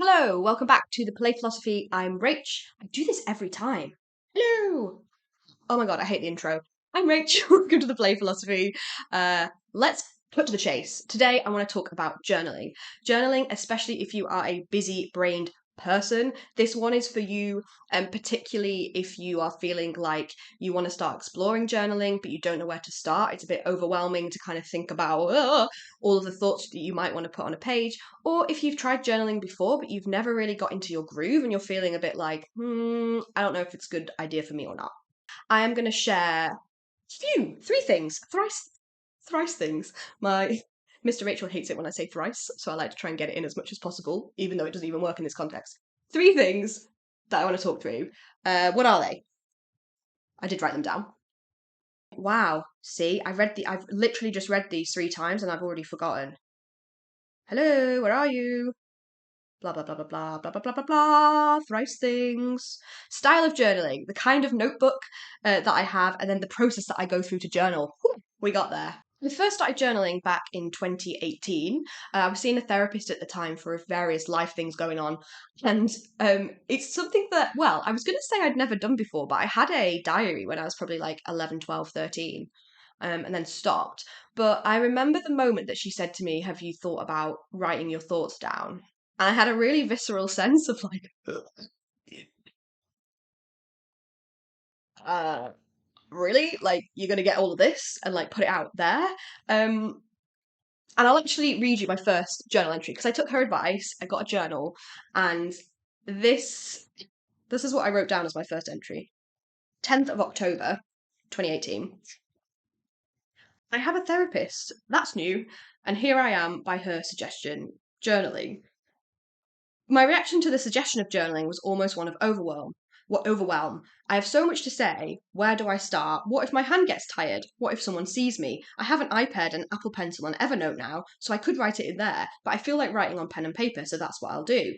Hello, welcome back to the Play Philosophy. I'm Rach. I do this every time. Hello. Oh my god, I hate the intro. I'm Rach. Welcome to the Play Philosophy. Let's cut to the chase. Today I want to talk about journaling. Journaling, especially if you are a busy-brained person. This one is for you, particularly if you are feeling like you want to start exploring journaling, but you don't know where to start. It's a bit overwhelming to kind of think about all of the thoughts that you might want to put on a page. Or if you've tried journaling before, but you've never really got into your groove and you're feeling a bit like, I don't know if it's a good idea for me or not. I am going to share three things, thrice things. My Mr. Rachel hates it when I say thrice, so I like to try and get it in as much as possible, even though it doesn't even work in this context. Three things that I want to talk through. What are they? I did write them down. Wow, see, I've literally just read these 3 times and I've already forgotten. Hello, where are you? Blah, blah, blah, blah, blah, blah, blah, blah, blah, blah, thrice things. Style of journaling, the kind of notebook that I have, and then the process that I go through to journal. Whew, we got there. I first started journaling back in 2018. I was seeing a therapist at the time for various life things going on. And it's something that, well, I was going to say I'd never done before, but I had a diary when I was probably like 11, 12, 13. And then stopped. But I remember the moment that she said to me, "Have you thought about writing your thoughts down?" And I had a really visceral sense of like, uh, really? Like, you're going to get all of this and like put it out there? And I'll actually read you my first journal entry because I took her advice. I got a journal, and this this is what I wrote down as my first entry. 10th of October, 2018. I have a therapist. That's new. And here I am, by her suggestion, journaling. My reaction to the suggestion of journaling was almost one of overwhelm. What overwhelm? I have so much to say. Where do I start? What if my hand gets tired? What if someone sees me? I have an iPad and Apple Pencil and Evernote now, so I could write it in there, but I feel like writing on pen and paper, so that's what I'll do.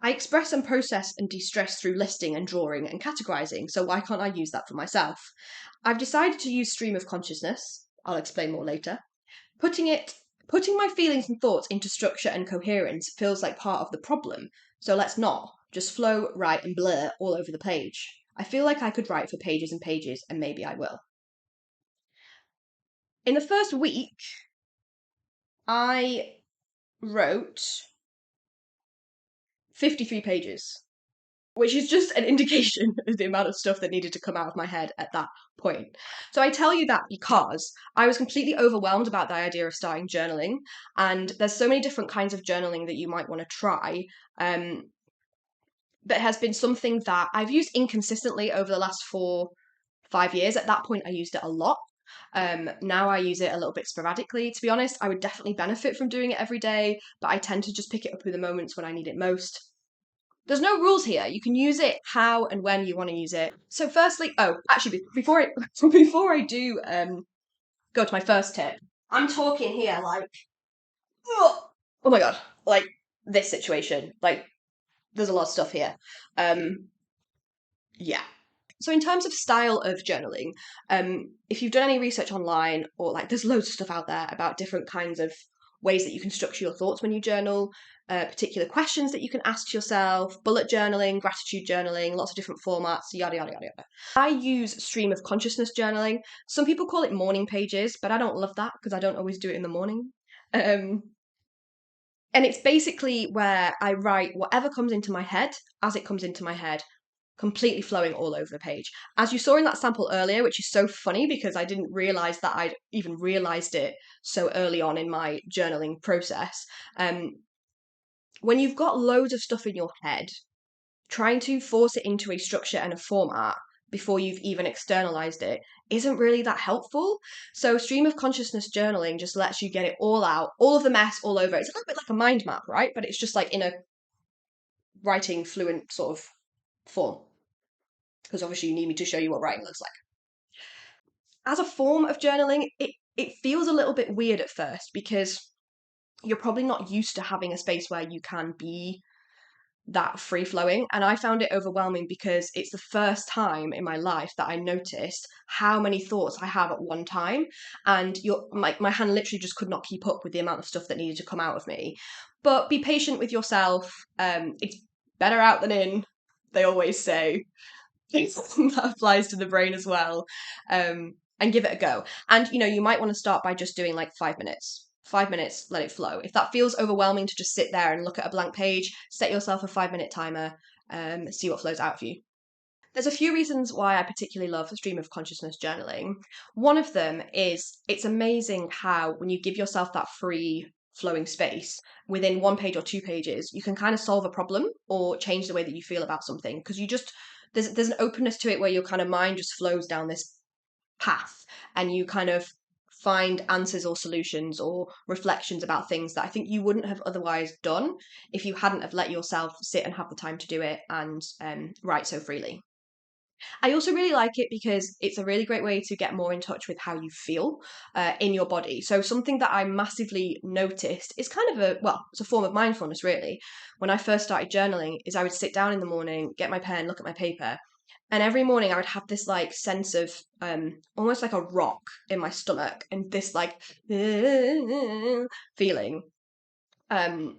I express and process and de-stress through listing and drawing and categorizing, so why can't I use that for myself? I've decided to use stream of consciousness. I'll explain more later. Putting my feelings and thoughts into structure and coherence feels like part of the problem. So let's not just flow, write, and blur all over the page. I feel like I could write for pages and pages, and maybe I will. In the first week, I wrote 53 pages, which is just an indication of the amount of stuff that needed to come out of my head at that point. So I tell you that because I was completely overwhelmed about the idea of starting journaling, and there's so many different kinds of journaling that you might want to try. That has been something that I've used inconsistently over the last 5 years. At that point, I used it a lot. Now I use it a little bit sporadically. To be honest, I would definitely benefit from doing it every day, but I tend to just pick it up in the moments when I need it most. There's no rules here. You can use it how and when you want to use it. So firstly, actually, before I do go to my first tip, I'm talking here like, oh my god, like this situation. Like, there's a lot of stuff here. Yeah. So in terms of style of journaling, if you've done any research online, or like there's loads of stuff out there about different kinds of ways that you can structure your thoughts when you journal, particular questions that you can ask yourself, bullet journaling, gratitude journaling, lots of different formats, yada, yada, yada, yada. I use stream of consciousness journaling. Some people call it morning pages, but I don't love that because I don't always do it in the morning. And it's basically where I write whatever comes into my head as it comes into my head, completely flowing all over the page. As you saw in that sample earlier, which is so funny because I didn't realise that I'd even realised it so early on in my journaling process. When you've got loads of stuff in your head, trying to force it into a structure and a format before you've even externalized it isn't really that helpful. So stream of consciousness journaling just lets you get it all out, all of the mess all over. It's a little bit like a mind map, right? But it's just like in a writing fluent sort of form. Because obviously you need me to show you what writing looks like. As a form of journaling, it feels a little bit weird at first because you're probably not used to having a space where you can be that free flowing. And I found it overwhelming because it's the first time in my life that I noticed how many thoughts I have at one time. And my hand literally just could not keep up with the amount of stuff that needed to come out of me. But be patient with yourself. It's better out than in, they always say. That applies to the brain as well. And give it a go. And you might want to start by just doing like 5 minutes. 5 minutes, let it flow. If that feels overwhelming to just sit there and look at a blank page, set yourself a 5 minute timer, see what flows out of you. There's a few reasons why I particularly love stream of consciousness journaling. One of them is it's amazing how when you give yourself that free flowing space within 1 page or 2 pages, you can kind of solve a problem or change the way that you feel about something because you just there's an openness to it where your kind of mind just flows down this path and you kind of find answers or solutions or reflections about things that I think you wouldn't have otherwise done if you hadn't have let yourself sit and have the time to do it and write so freely. I also really like it because it's a really great way to get more in touch with how you feel in your body. So something that I massively noticed is kind of it's a form of mindfulness really. When I first started journaling is I would sit down in the morning, get my pen, look at my paper, and every morning I would have this like sense of almost like a rock in my stomach and this like feeling. Um,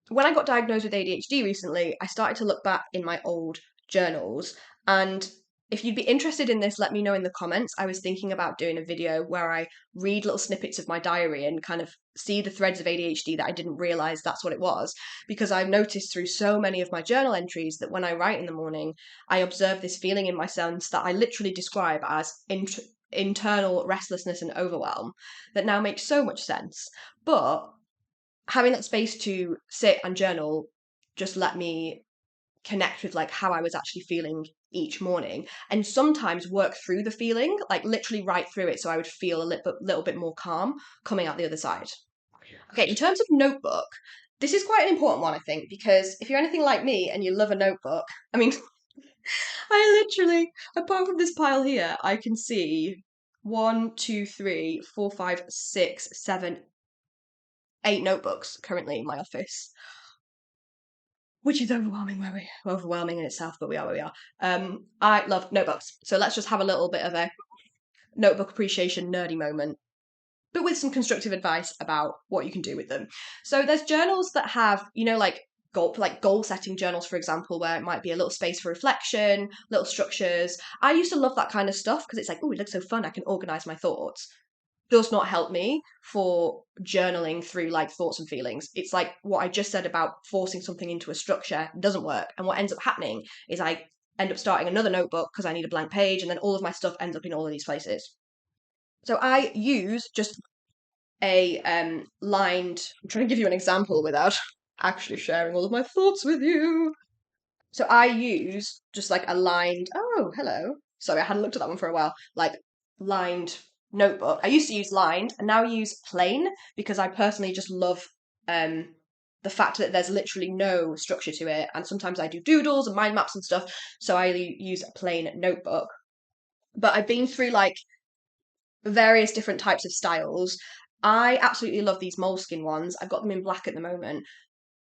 when I got diagnosed with ADHD recently, I started to look back in my old journals. And if you'd be interested in this, let me know in the comments. I was thinking about doing a video where I read little snippets of my diary and kind of see the threads of ADHD that I didn't realize that's what it was. Because I've noticed through so many of my journal entries that when I write in the morning, I observe this feeling in my sense that I literally describe as internal restlessness and overwhelm that now makes so much sense. But having that space to sit and journal just let me connect with like how I was actually feeling each morning and sometimes work through the feeling, like literally right through it so I would feel a little bit more calm coming out the other side. Okay, in terms of notebook, this is quite an important one, I think, because if you're anything like me and you love a notebook, I mean, I literally, apart from this pile here, I can see 8 notebooks currently in my office, which is overwhelming in itself, but we are where we are. I love notebooks. So let's just have a little bit of a notebook appreciation nerdy moment, but with some constructive advice about what you can do with them. So there's journals that have, goal setting journals, for example, where it might be a little space for reflection, little structures. I used to love that kind of stuff because it's like, oh, it looks so fun. I can organize my thoughts. Does not help me for journaling through like thoughts and feelings. It's like what I just said about forcing something into a structure doesn't work. And what ends up happening is I end up starting another notebook because I need a blank page, and then all of my stuff ends up in all of these places. So I use just a lined. I'm trying to give you an example without actually sharing all of my thoughts with you. So I use just like a lined, oh, hello. Sorry, I hadn't looked at that one for a while. Like lined notebook. I used to use lined and now I use plain because I personally just love the fact that there's literally no structure to it. And sometimes I do doodles and mind maps and stuff. So I use a plain notebook. But I've been through like various different types of styles. I absolutely love these moleskin ones. I've got them in black at the moment.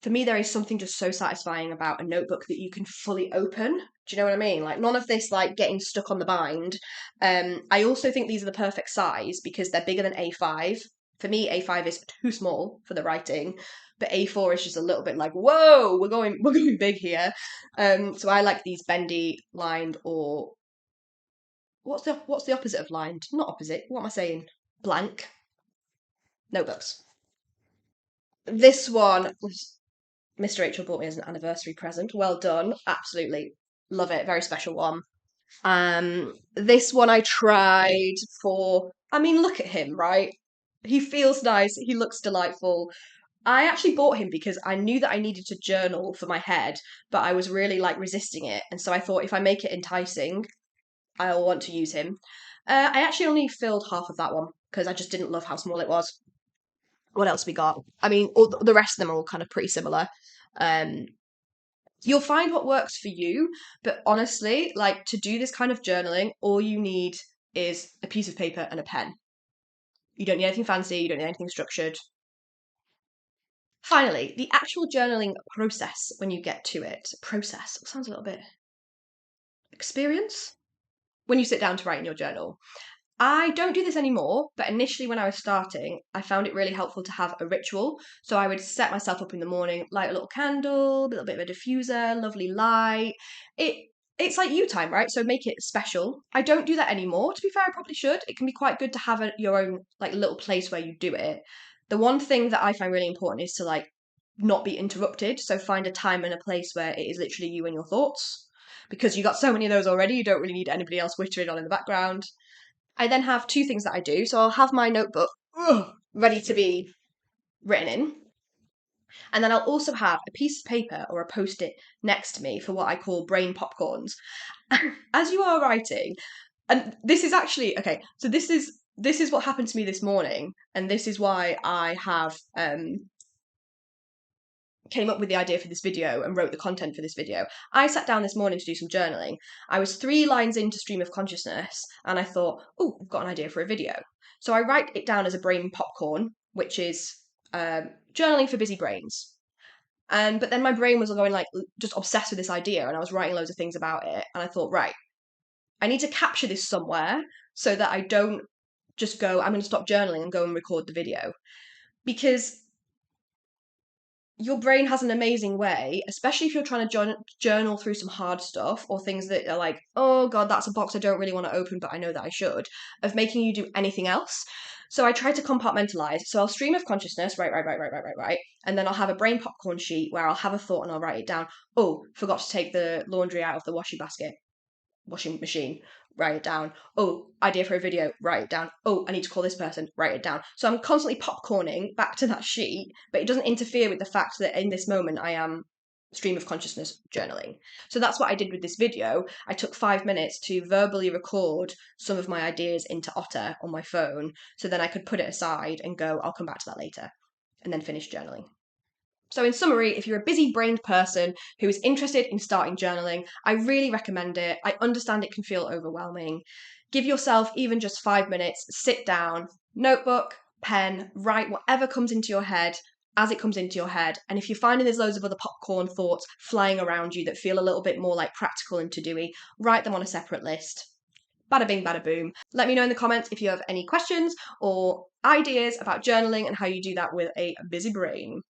For me, there is something just so satisfying about a notebook that you can fully open. Do you know what I mean? Like none of this like getting stuck on the bind. I also think these are the perfect size because they're bigger than A5. For me, A5 is too small for the writing, but A4 is just a little bit like, whoa, we're going big here. So I like these bendy, lined, or what's the opposite of lined? Not opposite. What am I saying? Blank notebooks. This one was Mr. Rachel bought me as an anniversary present. Well done. Absolutely love it. Very special one. This one I tried for, I mean, look at him, right? He feels nice. He looks delightful. I actually bought him because I knew that I needed to journal for my head, but I was really like resisting it. And so I thought if I make it enticing, I'll want to use him. I actually only filled half of that one because I just didn't love how small it was. What else we got? I mean, all the rest of them are all kind of pretty similar. Um, you'll find what works for you, but honestly, like to do this kind of journaling, all you need is a piece of paper and a pen. You don't need anything fancy, you don't need anything structured. Finally, the actual journaling process when you get to it. Process sounds a little bit experience when you sit down to write in your journal. I don't do this anymore, but initially when I was starting, I found it really helpful to have a ritual. So I would set myself up in the morning, light a little candle, a little bit of a diffuser, lovely light. It's like you time, right? So make it special. I don't do that anymore. To be fair, I probably should. It can be quite good to have your own like little place where you do it. The one thing that I find really important is to like not be interrupted. So find a time and a place where it is literally you and your thoughts. Because you got so many of those already, you don't really need anybody else whittering on in the background. I then have two things that I do. So I'll have my notebook ready to be written in. And then I'll also have a piece of paper or a post-it next to me for what I call brain popcorns. As you are writing, and this is actually okay, so this is what happened to me this morning, and this is why I have came up with the idea for this video and wrote the content for this video. I sat down this morning to do some journaling. I was 3 lines into stream of consciousness and I thought, oh, I've got an idea for a video. So I write it down as a brain popcorn, which is journaling for busy brains. But then my brain was going like just obsessed with this idea and I was writing loads of things about it. And I thought, right, I need to capture this somewhere so that I don't just go, I'm going to stop journaling and go and record the video. Because your brain has an amazing way, especially if you're trying to journal through some hard stuff or things that are like, oh God, that's a box I don't really want to open, but I know that I should, of making you do anything else. So I try to compartmentalize. So I'll stream of consciousness, right. And then I'll have a brain popcorn sheet where I'll have a thought and I'll write it down. Oh, forgot to take the laundry out of the washing machine, write it down. Oh, idea for a video, write it down. Oh, I need to call this person, write it down. So I'm constantly popcorning back to that sheet, but it doesn't interfere with the fact that in this moment I am stream of consciousness journaling. So that's what I did with this video. I took 5 minutes to verbally record some of my ideas into Otter on my phone, so then I could put it aside and go, I'll come back to that later, and then finish journaling. So in summary, if you're a busy-brained person who is interested in starting journaling, I really recommend it. I understand it can feel overwhelming. Give yourself even just 5 minutes, sit down, notebook, pen, write whatever comes into your head as it comes into your head. And if you're finding there's loads of other popcorn thoughts flying around you that feel a little bit more like practical and to-doy, write them on a separate list. Bada bing, bada boom. Let me know in the comments if you have any questions or ideas about journaling and how you do that with a busy brain.